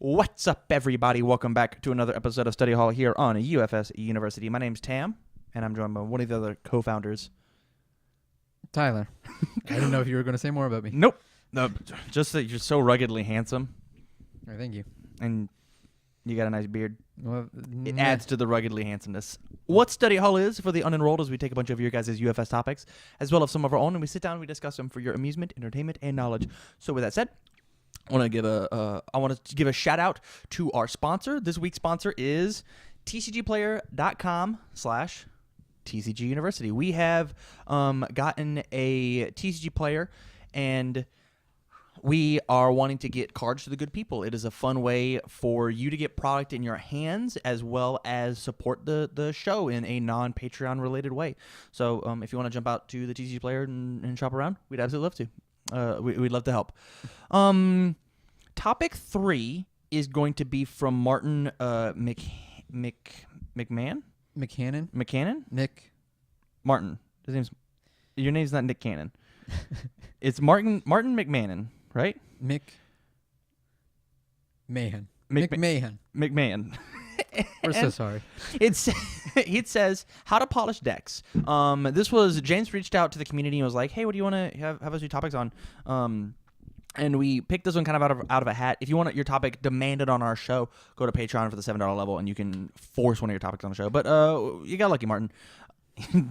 What's up, everybody? Welcome back to another episode of Study Hall here on UFSU University. My name's Tam, and I'm joined by one of the other co-founders. Tyler. I didn't know if you were going to say more about me. Nope. No, just that you're so ruggedly handsome, All right, thank you. and you got a nice beard. Well, It adds to the ruggedly handsomeness. What Study Hall is for the unenrolled is we take a bunch of your guys' UFS topics, as well as some of our own, and we sit down and we discuss them for your amusement, entertainment, and knowledge. So with that said, I want to give a shout out to our sponsor. This week's sponsor is tcgplayer.com/TCG University. We have gotten a TCG player, and we are wanting to get cards to the good people. It is a fun way for you to get product in your hands, as well as support the show in a non-Patreon related way. So if you want to jump out to the TCG player and shop around, we'd absolutely love to. We'd love to help. Topic 3 is going to be from Martin McMahon? McCannon? Nick. Martin. Your name's not Nick Cannon. It's Martin McMahon, right? McMahon. McMahon. We're so sorry. It says how to polish decks. This was James reached out to the community and was like, "Hey, what do you want to have us do topics on?" And we picked this one kind of out of a hat. If you want your topic demanded on our show, go to Patreon for the $7 level, and you can force one of your topics on the show. But you got lucky, Martin.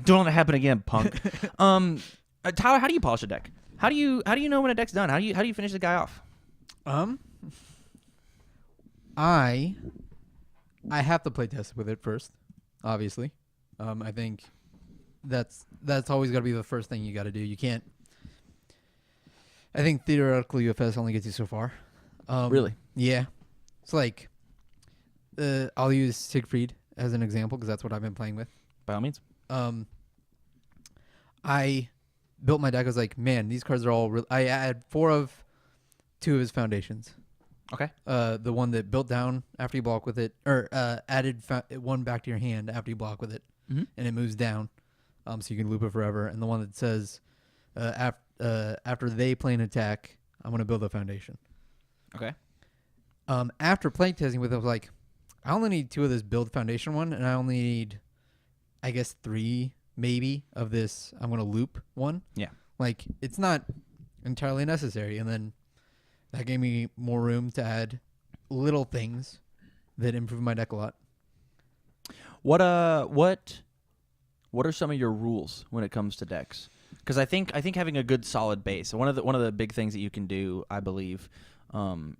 Don't let it happen again, punk. Tyler, how do you polish a deck? How do you know when a deck's done? How do you finish the guy off? I have to play test with it first, obviously. I think that's always got to be the first thing you got to do. You can't. I think theoretical UFS only gets you so far. Really? Yeah. It's like I'll use Siegfried as an example because that's what I've been playing with. By all means. I built my deck. I was like, man, these cards are all. I add 2 of his foundations. Okay. The one that built down after you block with it, or added one back to your hand after you block with it, and it moves down, so you can loop it forever. And the one that says, after they play an attack, I'm going to build a foundation. Okay. After playing testing with it, I was like, I only need 2 of this build foundation one, and I only need, I guess, 3 maybe of this I'm going to loop one. Yeah. Like, it's not entirely necessary. And then that gave me more room to add little things that improve my deck a lot. What are some of your rules when it comes to decks? Because I think having a good solid base. One of the big things that you can do, I believe,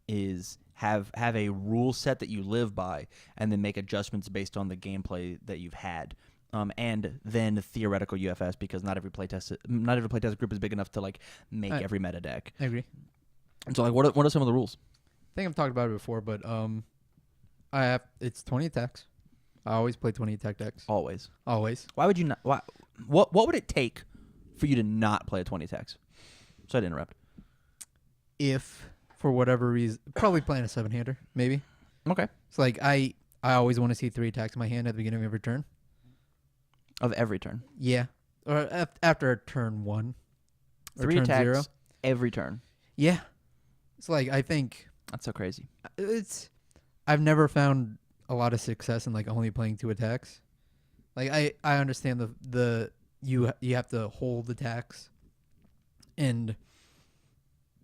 is have a rule set that you live by, and then make adjustments based on the gameplay that you've had. And then theoretical UFS, because not every playtest group is big enough to like make every meta deck. I agree. And so, like, what are some of the rules? I think I've talked about it before, but it's 20 attacks. I always play 20 attack decks. Always. Always. Why would you not? What would it take for you to not play 20 attacks? Sorry to interrupt. If for whatever reason, probably playing a 7-hander, maybe. Okay. It's like I always want to see 3 attacks in my hand at the beginning of every turn. Of every turn. Yeah, or after turn 1. 3 turn attacks 0. every turn. Yeah. It's like, I think That's so crazy. I've never found a lot of success in like only playing 2 attacks. Like I understand you have to hold attacks and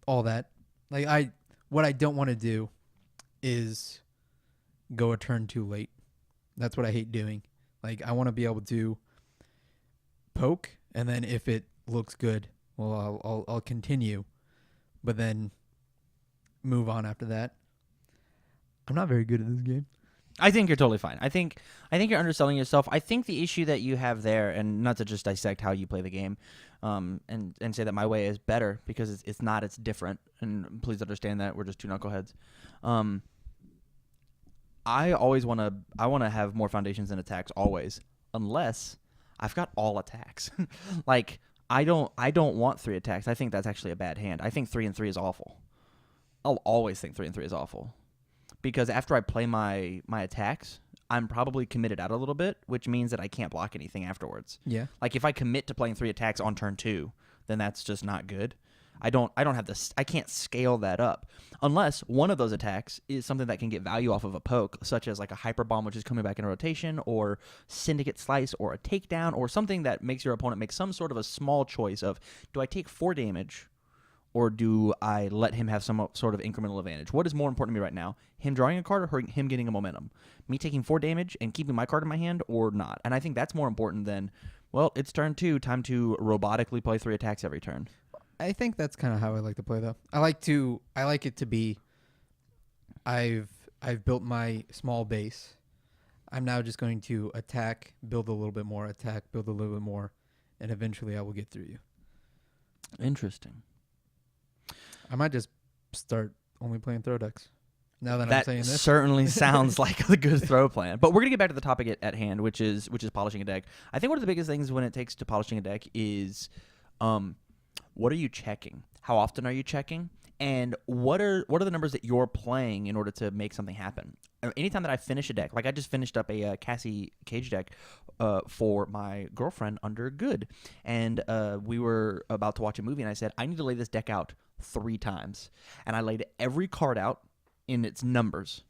all that. Like what I don't want to do is go a turn too late. That's what I hate doing. Like, I want to be able to poke, and then if it looks good, well, I'll continue, but then move on after that. I'm not very good at this game. I think you're totally fine. I think you're underselling yourself. I think the issue that you have there, and not to just dissect how you play the game, and say that my way is better, because it's not. It's different. And please understand that we're just 2 knuckleheads. I want to have more foundations and attacks always, unless I've got all attacks. Like, I don't want 3 attacks. I think that's actually a bad hand. I think 3 and 3 is awful. I'll always think 3 and 3 is awful, because after I play my attacks, I'm probably committed out a little bit, which means that I can't block anything afterwards. Yeah. Like, if I commit to playing 3 attacks on turn 2, then that's just not good. I don't have this. I can't scale that up unless one of those attacks is something that can get value off of a poke, such as like a hyper bomb, which is coming back in rotation, or syndicate slice, or a takedown, or something that makes your opponent make some sort of a small choice of, do I take 4 damage, or do I let him have some sort of incremental advantage? What is more important to me right now? Him drawing a card or him getting a momentum? Me taking 4 damage and keeping my card in my hand or not? And I think that's more important than, well, it's turn 2, time to robotically play 3 attacks every turn. I think that's kind of how I like to play, though. I like it to be, I've built my small base. I'm now just going to attack, build a little bit more, attack, build a little bit more, and eventually I will get through you. Interesting. I might just start only playing throw decks. Now that I'm saying this, certainly sounds like a good throw plan. But we're gonna get back to the topic at hand, which is polishing a deck. I think one of the biggest things when it takes to polishing a deck is, what are you checking? How often are you checking? And what are the numbers that you're playing in order to make something happen? Anytime that I finish a deck, like I just finished up a Cassie Cage deck for my girlfriend under Good, and we were about to watch a movie, and I said, I need to lay this deck out 3 times, and I laid every card out in its numbers.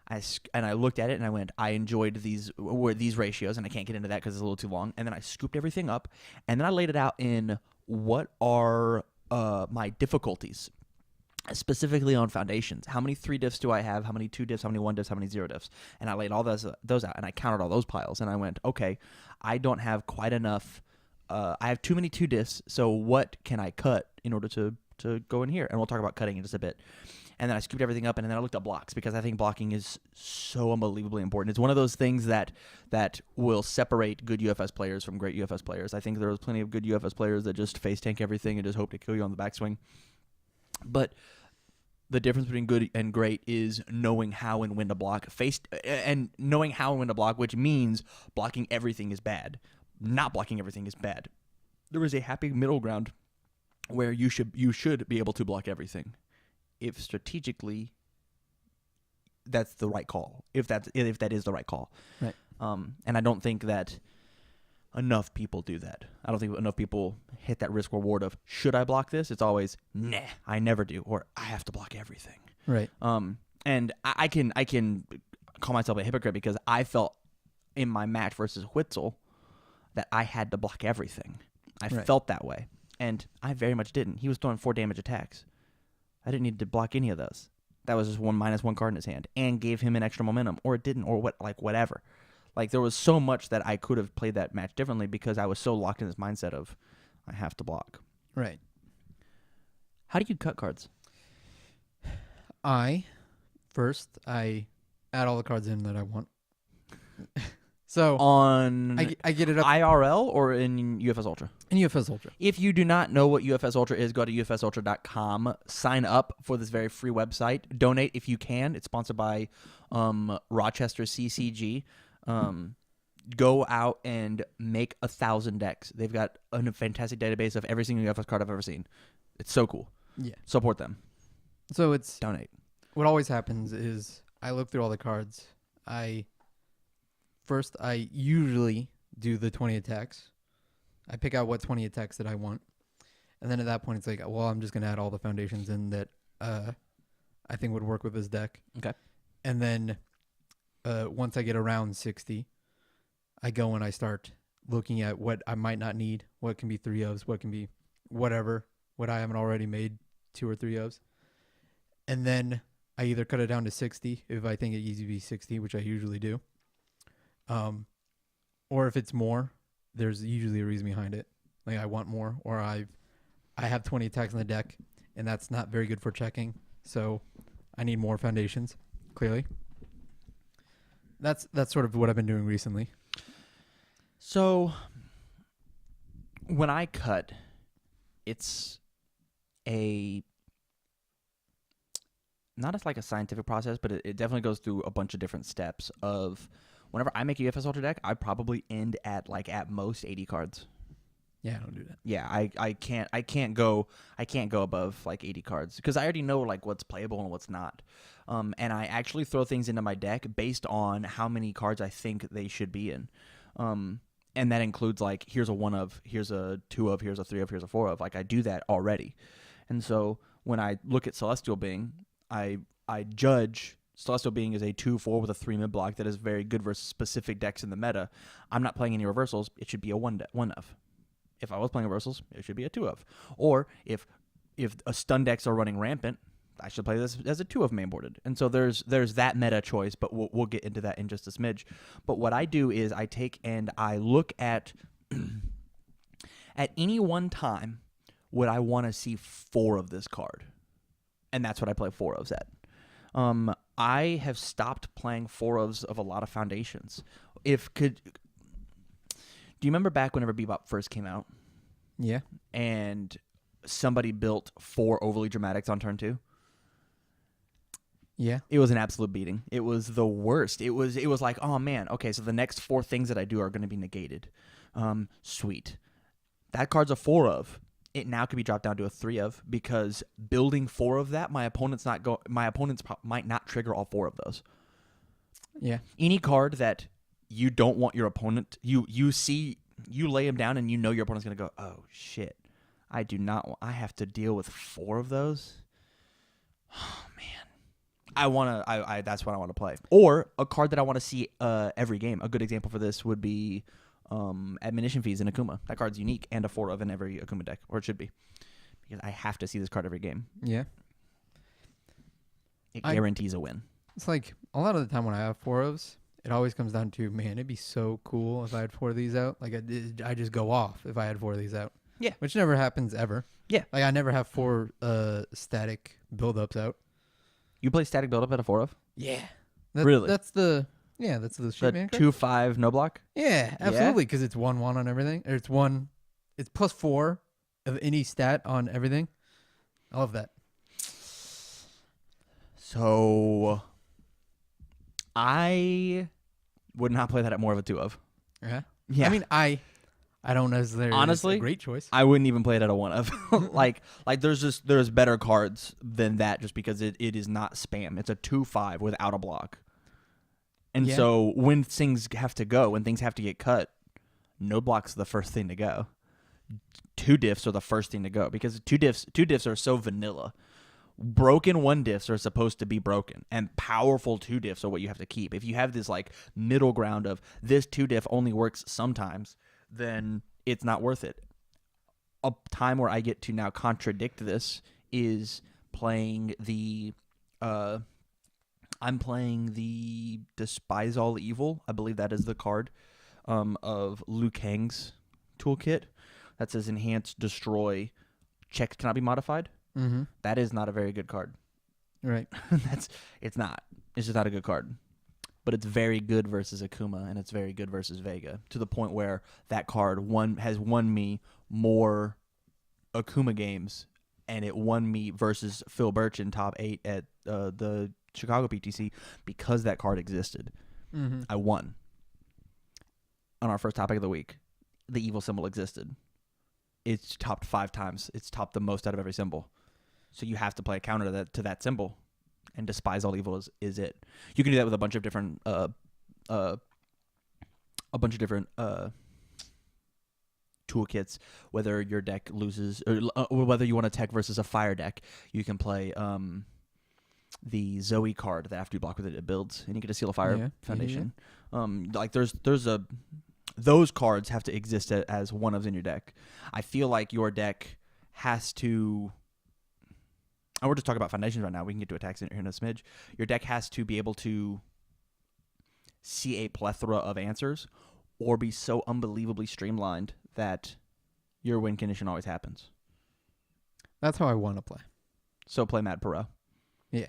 I looked at it and I went, I enjoyed these ratios, and I can't get into that because it's a little too long. And then I scooped everything up, and then I laid it out in what are my difficulties, specifically on foundations. How many 3 diffs do I have? How many 2 diffs? How many 1 diffs? How many 0 diffs? And I laid all those out, and I counted all those piles, and I went, okay, I don't have quite enough. I have too many 2 diffs, so what can I cut in order to go in here? And we'll talk about cutting in just a bit. And then I scooped everything up, and then I looked at blocks, because I think blocking is so unbelievably important. It's one of those things that will separate good UFS players from great UFS players. I think there was plenty of good UFS players that just face tank everything and just hope to kill you on the backswing. But the difference between good and great is knowing how and when to block. Knowing how and when to block, which means blocking everything is bad. Not blocking everything is bad. There is a happy middle ground where you should be able to block everything, if strategically that's the right call, if that is the right call. Right. And I don't think that enough people do that. I don't think enough people hit that risk reward of, should I block this? It's always, nah, I never do, or I have to block everything. Right. And I can call myself a hypocrite, because I felt in my match versus Witzel that I had to block everything. I felt that way, and I very much didn't. He was throwing 4 damage attacks. I didn't need to block any of those. That was just -1 card in his hand, and gave him an extra momentum, or it didn't, or whatever. Like, there was so much that I could have played that match differently, because I was so locked in this mindset of, I have to block. Right. How do you cut cards? I add all the cards in that I want. So on I get it up IRL or in UFS Ultra? in UFS Ultra. If you do not know what UFS Ultra is, go to ufsultra.com. Sign up for this very free website. Donate if you can. It's sponsored by Rochester CCG. Go out and make 1,000 decks. They've got a fantastic database of every single UFS card I've ever seen. It's so cool. Yeah. Support them. So it's Donate. what always happens is I look through all the cards. First, I usually do the 20 attacks. I pick out what 20 attacks that I want. And then at that point, it's like, well, I'm just going to add all the foundations in that I think would work with this deck. Okay. And then once I get around 60, I go and I start looking at what I might not need, what can be 3 ofs, what can be whatever, what I haven't already made 2 or 3 ofs. And then I either cut it down to 60 if I think it needs to be 60, which I usually do. Or if it's more, there's usually a reason behind it. Like, I want more, or I have 20 attacks in the deck, and that's not very good for checking. So I need more foundations, clearly. That's sort of what I've been doing recently. So when I cut, it's not as like a scientific process, but it definitely goes through a bunch of different steps of, whenever I make a UFS Ultra deck, I probably end at at most 80 cards. Yeah, I don't do that. Yeah, I can't go above 80 cards, because I already know what's playable and what's not. And I actually throw things into my deck based on how many cards I think they should be in. And that includes here's a 1 of, here's a 2 of, here's a 3 of, here's a 4 of. I do that already. And so when I look at Celestial Being, I judge Celestial Being is a 2/4 with a 3 mid block that is very good versus specific decks in the meta. I'm not playing any reversals. It should be a 1 of. If I was playing reversals, it should be a 2 of. Or if a stun decks are running rampant, I should play this as a 2 of mainboarded. And so there's that meta choice, but we'll get into that in just a smidge. But what I do is I take and I look at any one time would I want to see 4 of this card, and that's what I play 4 ofs at. I have stopped playing 4 ofs of a lot of foundations. Do you remember back whenever Bebop first came out? Yeah. And somebody built 4 overly dramatics on turn 2? Yeah. It was an absolute beating. It was the worst. It was like, oh man, okay, so the next 4 things that I do are going to be negated. Sweet. That card's a 4 of. It now could be dropped down to a 3 of, because building 4 of that, my opponents might not trigger all 4 of those. Yeah. Any card that you don't want your opponent, you lay him down and you know your opponent's going to go, oh shit, I have to deal with 4 of those. Oh man. That's what I want to play. Or a card that I want to see every game. A good example for this would be Admonition Fees in Akuma. That card's unique and a 4 of in every Akuma deck, or it should be, because I have to see this card every game. Yeah. It guarantees a win. It's like a lot of the time when I have 4 ofs, it always comes down to, man, it'd be so cool if I had 4 of these out. Like I just go off if I had 4 of these out. Yeah. Which never happens ever. Yeah. Like I never have 4 static build-ups out. You play static build up at a 4 of? Yeah. Really? That's the street man card. 2/5 no block? Yeah, absolutely, because it's 1/1 on everything. Or it's +4 of any stat on everything. I love that. So I would not play that at more of a 2 of. Yeah. Yeah. I mean, I don't necessarily. Honestly, it's a great choice. I wouldn't even play it at a 1 of. like there's better cards than that, just because it is not spam. It's a 2/5 without a block. And so when things have to go, when things have to get cut, no block's the first thing to go. 2 diffs are the first thing to go, because two diffs are so vanilla. Broken 1 diffs are supposed to be broken, and powerful 2 diffs are what you have to keep. If you have this like middle ground of this 2 diff only works sometimes, then it's not worth it. A time where I get to now contradict this is playing the I'm playing the Despise All Evil. I believe that is the card of Liu Kang's toolkit that says Enhance, Destroy, Checks cannot be modified. Mm-hmm. That is not a very good card. Right. It's not. It's just not a good card. But it's very good versus Akuma, and it's very good versus Vega, to the point where that card has won me more Akuma games, and it won me versus Phil Birch in top 8 at the Chicago PTC because that card existed. Mm-hmm. I won. On our first topic of the week, the evil symbol existed. It's topped 5 times. It's topped the most out of every symbol. So you have to play a counter to that symbol, and Despise All Evil is it. You can do that with a bunch of different toolkits. Whether your deck loses, or whether you want a tech versus a fire deck, you can play the Zoe card that after you block with it builds, and you get a Seal of Fire Foundation. Like those cards have to exist as 1 ofs in your deck. I feel like your deck has to. And we're just talking about foundations right now. We can get to attacks here in a smidge. Your deck has to be able to see a plethora of answers, or be so unbelievably streamlined that your win condition always happens. That's how I want to play. So play Mad Perot. Yeah.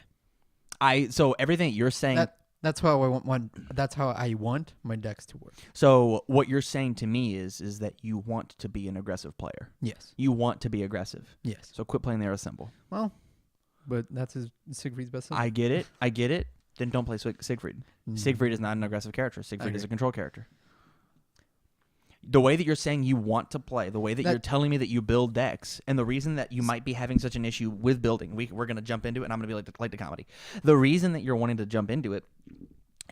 So everything you're saying. That's how I want. That's how I want my decks to work. So what you're saying to me is that you want to be an aggressive player. Yes. You want to be aggressive. Yes. So quit playing the Arrow symbol. Well, but that's Siegfried's best symbol. I get it. Then don't play Siegfried. Siegfried is not an aggressive character. Siegfried is a control character. The way that you're saying you want to play, the way that you're telling me that you build decks, and the reason that you might be having such an issue with building, we're going to jump into it, and I'm going to be like the comedy. The reason that you're wanting to jump into it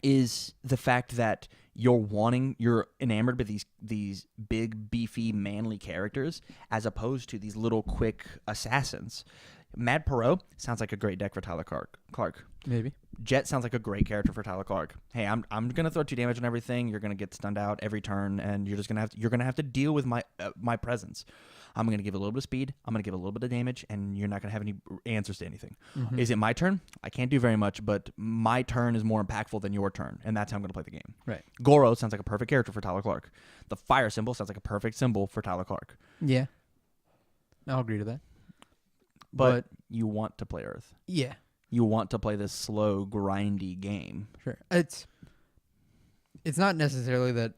is the fact that you're enamored by these big, beefy, manly characters as opposed to these little, quick assassins. Mad Perot sounds like a great deck for Tyler Clark. Maybe. Jet sounds like a great character for Tyler Clark. Hey, I'm gonna throw 2 damage on everything. You're gonna get stunned out every turn, and you're gonna have to deal with my presence. I'm gonna give a little bit of speed. I'm gonna give a little bit of damage, and you're not gonna have any answers to anything. Mm-hmm. Is it my turn? I can't do very much, but my turn is more impactful than your turn, and that's how I'm gonna play the game. Right. Goro sounds like a perfect character for Tyler Clark. The fire symbol sounds like a perfect symbol for Tyler Clark. Yeah. I'll agree to that. But you want to play Earth. Yeah. You want to play this slow, grindy game. Sure. It's not necessarily that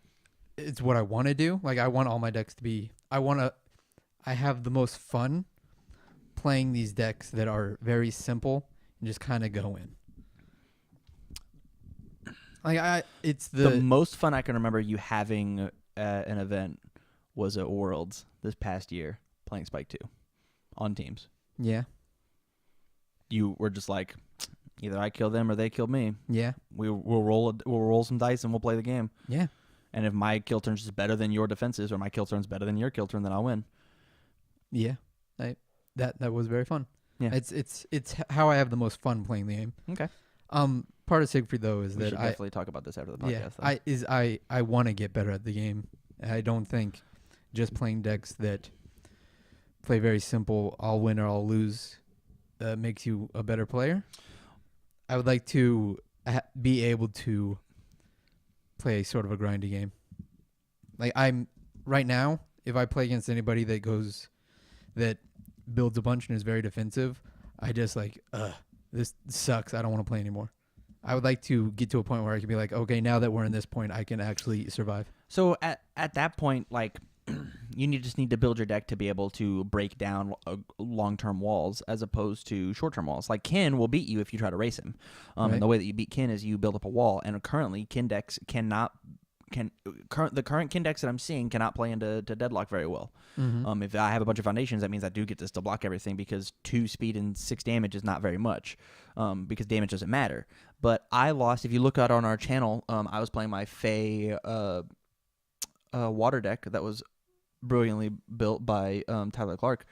it's what I want to do. Like, I want all my decks to be... I have the most fun playing these decks that are very simple and just kind of go in. Like, it's the most fun I can remember you having at an event was at Worlds this past year, playing Spike 2 on teams. Yeah. You were just like, either I kill them or they kill me. Yeah. We'll roll some dice and we'll play the game. Yeah. And if my kill turn's just better than your defenses, or my kill turn's better than your kill turn, then I'll win. Yeah. That was very fun. Yeah. It's how I have the most fun playing the game. Okay. Part of Siegfried though is we that should definitely talk about this after the podcast. I want to get better at the game. I don't think just playing decks that play very simple, I'll win or I'll lose, makes you a better player. I would like to be able to play sort of a grindy game. Like, I'm right now, if I play against anybody that builds a bunch and is very defensive, I just like, this sucks. I don't want to play anymore. I would like to get to a point where I can be like, okay, now that we're in this point, I can actually survive. So at that point, like, you just need to build your deck to be able to break down long-term walls as opposed to short-term walls. Like, Kin will beat you if you try to race him. Right. And the way that you beat Kin is you build up a wall. And currently, Kin decks the current Kin decks that I'm seeing cannot play into deadlock very well. Mm-hmm. If I have a bunch of foundations, that means I do get this to block everything because 2 speed and 6 damage is not very much, because damage doesn't matter. But I lost. If you look out on our channel, I was playing my Fae water deck that was brilliantly built by Tyler Clark,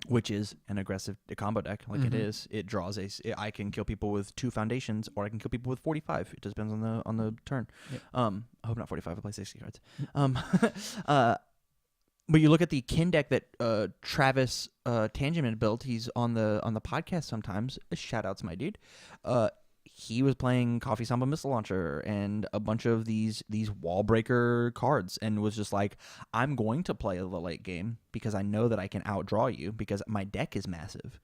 which is an aggressive combo deck. Like, Mm-hmm. it is. It draws I can kill people with 2 foundations, or I can kill people with 45. It just depends on the turn. Yep. I hope not 45. I play 60 cards. But you look at the Kin deck that Travis Tangeman built. He's on the podcast sometimes. Shout out to my dude. He was playing Coffee Samba Missile Launcher and a bunch of these wall breaker cards, and was just like, I'm going to play the late game because I know that I can outdraw you because my deck is massive.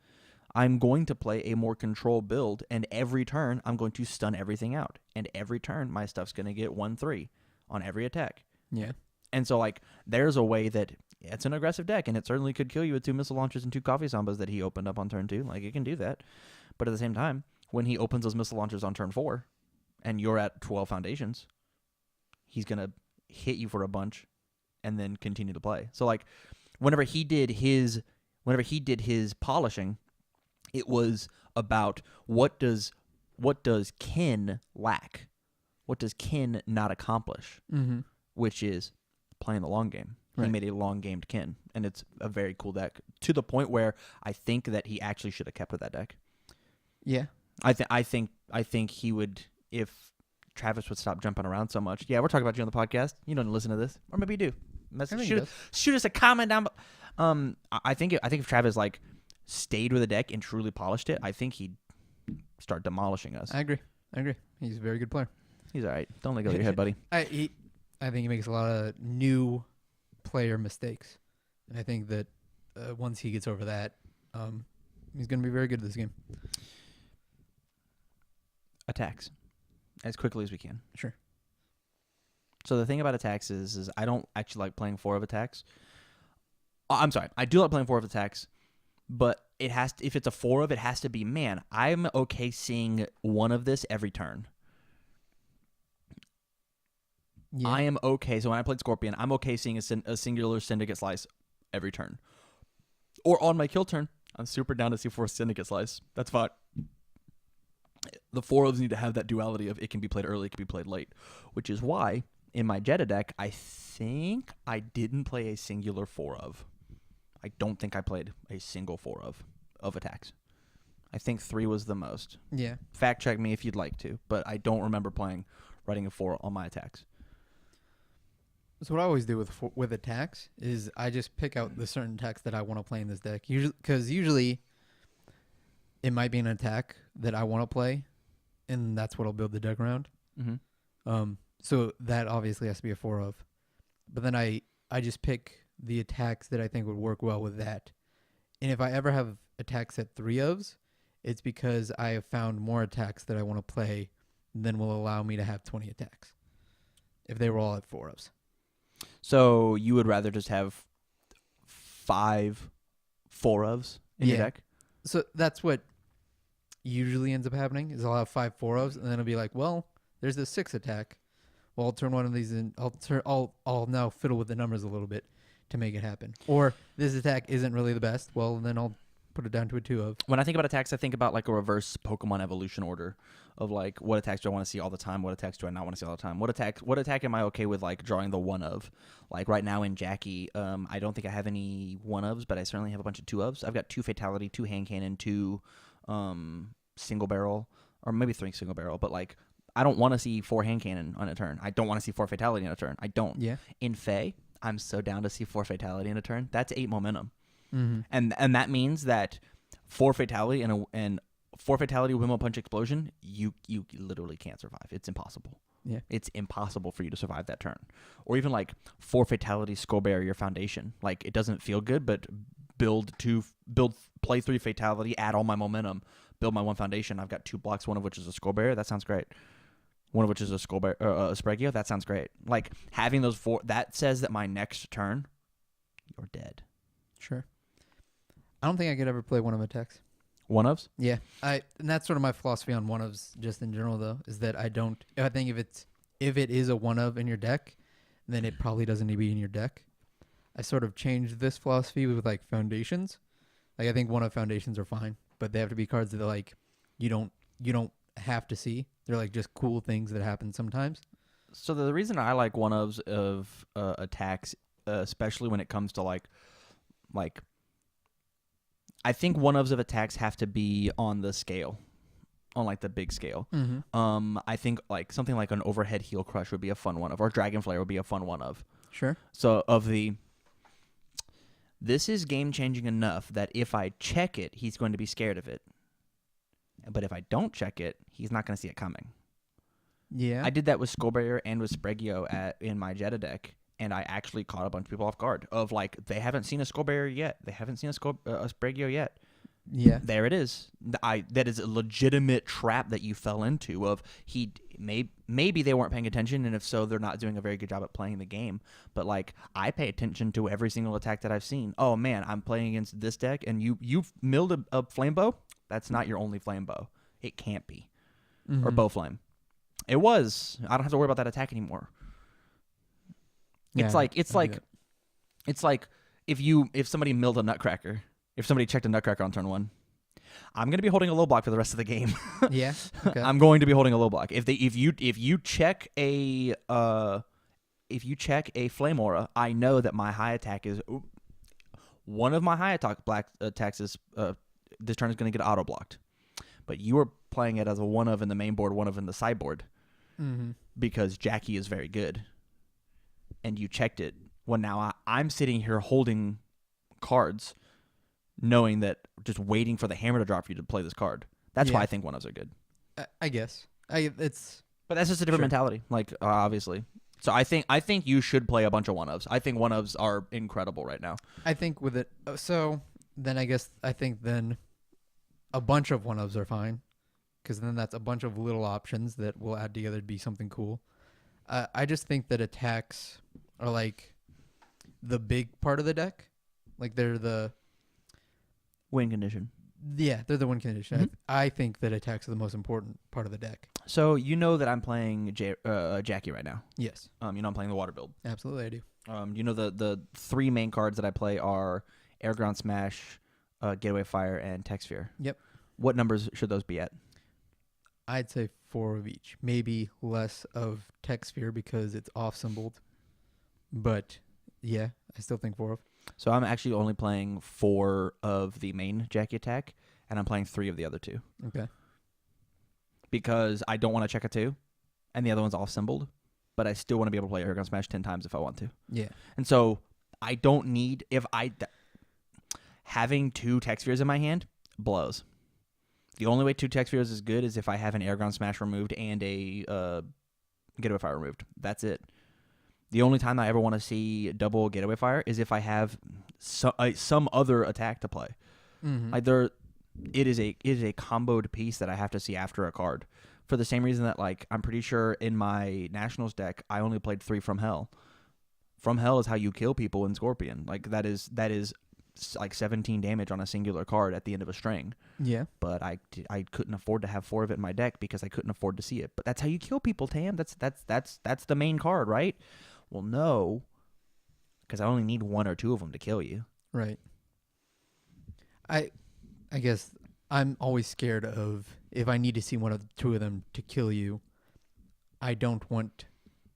I'm going to play a more control build, and every turn I'm going to stun everything out, and every turn my stuff's going to get 1/3 on every attack. Yeah. And so, like, there's a way that it's an aggressive deck, and it certainly could kill you with 2 missile launchers and 2 Coffee Sambas that he opened up on turn 2. Like, it can do that. But at the same time, when he opens those missile launchers on turn 4, and you're at 12 foundations, he's going to hit you for a bunch and then continue to play. So, like, whenever he did his polishing, it was about what does Kin lack? What does Kin not accomplish? Mm-hmm. Which is playing the long game. Right. He made a long-gamed Kin, and it's a very cool deck, to the point where I think that he actually should have kept with that deck. Yeah. I think he would, if Travis would stop jumping around so much. Yeah, we're talking about you on the podcast. You don't listen to this, or maybe you do. Shoot us a comment down. I think if Travis like stayed with the deck and truly polished it, I think he'd start demolishing us. I agree. He's a very good player. He's all right. Don't let go of your head, buddy. I think he makes a lot of new player mistakes, and I think that once he gets over that, he's going to be very good at this game. Attacks as quickly as we can. Sure. So the thing about attacks is I don't actually like playing 4 of attacks. I'm sorry, I do like playing 4 of attacks, but it has to, if it's a 4 of, it has to be, man, I'm okay seeing 1 of this every turn. Yeah. I am okay. So when I played Scorpion, I'm okay seeing a singular Syndicate Slice every turn. Or on my kill turn, I'm super down to see 4 Syndicate Slice. That's fine. The 4-ofs need to have that duality of it can be played early, it can be played late, which is why in my Jetta deck, I think I didn't play a singular 4-of. I don't think I played a single 4-of attacks. I think 3 was the most. Yeah. Fact check me if you'd like to, but I don't remember writing a 4 on my attacks. So what I always do with attacks is I just pick out the certain attacks that I want to play in this deck. Usually it might be an attack that I want to play, and that's what I'll build the deck around. Mm-hmm. So that obviously has to be a 4-of. But then I just pick the attacks that I think would work well with that. And if I ever have attacks at 3-ofs, it's because I have found more attacks that I want to play than will allow me to have 20 attacks if they were all at 4-ofs. So you would rather just have 5 4-ofs in your deck? So that's what usually ends up happening is I'll have 5 4-ofs, and then it'll be like, well, there's this 6 attack. Well, I'll turn one of these in. I'll now fiddle with the numbers a little bit to make it happen. Or this attack isn't really the best. Well, then I'll put it down to a 2-of. When I think about attacks, I think about like a reverse Pokemon evolution order of like what attacks do I want to see all the time? What attacks do I not want to see all the time? What attack am I okay with like drawing the 1-of? Like right now in Jackie, I don't think I have any 1-ofs, but I certainly have a bunch of 2-ofs. I've got 2 Fatality, 2 Hand Cannon, 2 Single Barrel, or maybe 3 Single Barrel, but like I don't want to see 4 Hand Cannon on a turn. I don't want to see 4 Fatality on a turn. I don't. Yeah. In Fae, I'm so down to see 4 Fatality in a turn. That's 8 momentum. Mm-hmm. And that means that 4 Fatality and 4 Fatality Wimmo Punch Explosion, you literally can't survive. It's impossible. Yeah. It's impossible for you to survive that turn. Or even like 4 Fatality Skull Barrier Foundation. Like it doesn't feel good, but play 3 Fatality, add all my momentum, build my 1 foundation. I've got 2 blocks, one of which is a Skull Barrier. That sounds great. One of which is a Skull Barrier, a Spragueo. That sounds great. Like having those 4, that says that my next turn, you're dead. Sure. I don't think I could ever play 1-of attacks. 1-ofs? Yeah. And that's sort of my philosophy on 1-ofs just in general though, is that I think if it is a 1-of in your deck, then it probably doesn't need to be in your deck. I sort of changed this philosophy with like foundations. Like I think 1-of foundations are fine, but they have to be cards that like you don't have to see. They're like just cool things that happen sometimes. So the reason I like 1-ofs of attacks, especially when it comes to like I think 1-ofs of attacks have to be on the scale, on like the big scale. Mm-hmm. I think like something like an Overhead Heel Crush would be a fun 1-of, or Dragon Flare would be a fun 1-of. Sure. So this is game changing enough that if I check it, he's going to be scared of it. But if I don't check it, he's not going to see it coming. Yeah. I did that with Skull Barrier and with Spragueo in my Jetta deck, and I actually caught a bunch of people off guard of like they haven't seen a Skull Barrier yet, they haven't seen a Spragueo yet. Yeah. There it is. That is a legitimate trap that you fell into. Of maybe they weren't paying attention, and if so, they're not doing a very good job at playing the game. But like I pay attention to every single attack that I've seen. Oh man, I'm playing against this deck, and you've milled a flame bow. That's not your only flame bow. It can't be, or bow flame. It was. I don't have to worry about that attack anymore. Yeah, It's like if somebody milled a Nutcracker. If somebody checked a Nutcracker on turn 1, I'm going to be holding a low block for the rest of the game. Yeah. Okay. I'm going to be holding a low block. If you check a Flame Aura, I know that my high attack is one of my high attack attacks is this turn is going to get auto blocked. But you are playing it as a 1-of in the main board, 1-of in the sideboard, because Jackie is very good, and you checked it. Well, now I'm sitting here holding cards, knowing that just waiting for the hammer to drop for you to play this card. That's why I think 1-ofs are good. I guess. But that's just a different mentality, like obviously. So I think you should play a bunch of 1-ofs. I think 1-ofs are incredible right now. I think with it, so then I think then a bunch of 1-ofs are fine, because then that's a bunch of little options that will add together to be something cool. I just think that attacks are like the big part of the deck. Like they're the win condition. Yeah, they're the win condition. Mm-hmm. I think that attacks are the most important part of the deck. So you know that I'm playing Jackie right now. Yes. You know I'm playing the water build. Absolutely, I do. You know the 3 main cards that I play are Air Ground Smash, Gateway Fire, and Tech Sphere. Yep. What numbers should those be at? I'd say 4 of each. Maybe less of tech sphere because it's off symboled. But yeah, I still think 4 of. So I'm actually only playing 4 of the main Jackie attack, and I'm playing 3 of the other 2. Okay. Because I don't want to check a 2, and the other one's off symboled, but I still want to be able to play Airgun Smash 10 times if I want to. Yeah. And so I don't need having 2 tech spheres in my hand blows. The only way 2 tech spheres is good is if I have an Airgun Smash removed and a Getaway Fire removed. That's it. The only time I ever want to see double Getaway Fire is if I have some other attack to play. Mm-hmm. Like it is a comboed piece that I have to see after a card. For the same reason that, like, I'm pretty sure in my Nationals deck I only played 3 From Hell. From Hell is how you kill people in Scorpion. Like that is like 17 damage on a singular card at the end of a string. Yeah. But I couldn't afford to have 4 of it in my deck because I couldn't afford to see it. But that's how you kill people, Tam. That's the main card, right? Well, no, because I only need 1 or 2 of them to kill you. Right. I guess I'm always scared of if I need to see 1 of the 2 of them to kill you, I don't want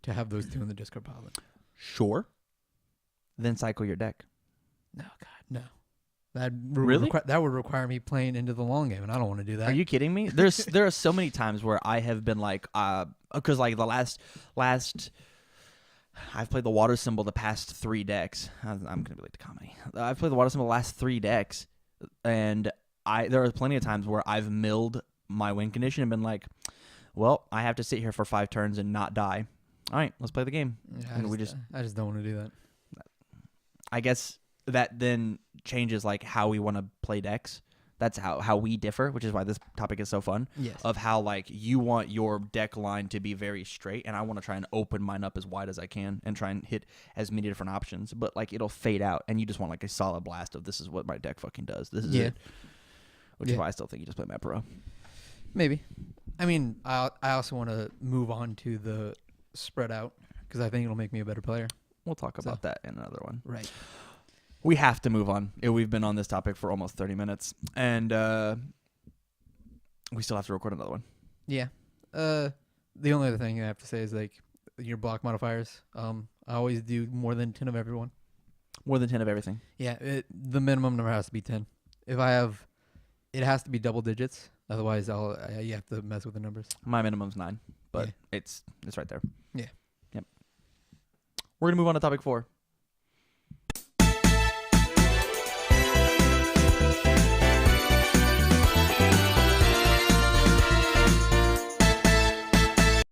to have those 2 in the discard pile. Sure. Then cycle your deck. No, God, no. That Really? That would require me playing into the long game, and I don't want to do that. Are you kidding me? There are so many times where I have been like, because like the last, I've played the water symbol the past 3 decks. I'm gonna be like the comedy. I've played the water symbol the last 3 decks, and there are plenty of times where I've milled my win condition and been like, well, I have to sit here for 5 turns and not die. All right, let's play the game. Yeah, And I just don't want to do that. I guess that then changes like how we want to play decks. That's how we differ, which is why this topic is so fun. Yes. Of how like you want your deck line to be very straight, and I want to try and open mine up as wide as I can and try and hit as many different options. But like it'll fade out, and you just want like a solid blast of this is what my deck fucking does. This is it. Which is why I still think you just play Map Pro. Maybe. I mean, I also want to move on to the spread out because I think it'll make me a better player. We'll talk about that in another one. Right. We have to move on. We've been on this topic for almost 30 minutes, and we still have to record another one. Yeah. The only other thing I have to say is like your block modifiers. I always do more than 10 of everyone. More than 10 of everything. Yeah. The minimum number has to be 10. If I have, it has to be double digits. Otherwise, you have to mess with the numbers. My minimum's 9, but it's right there. Yeah. Yep. We're gonna move on to topic 4.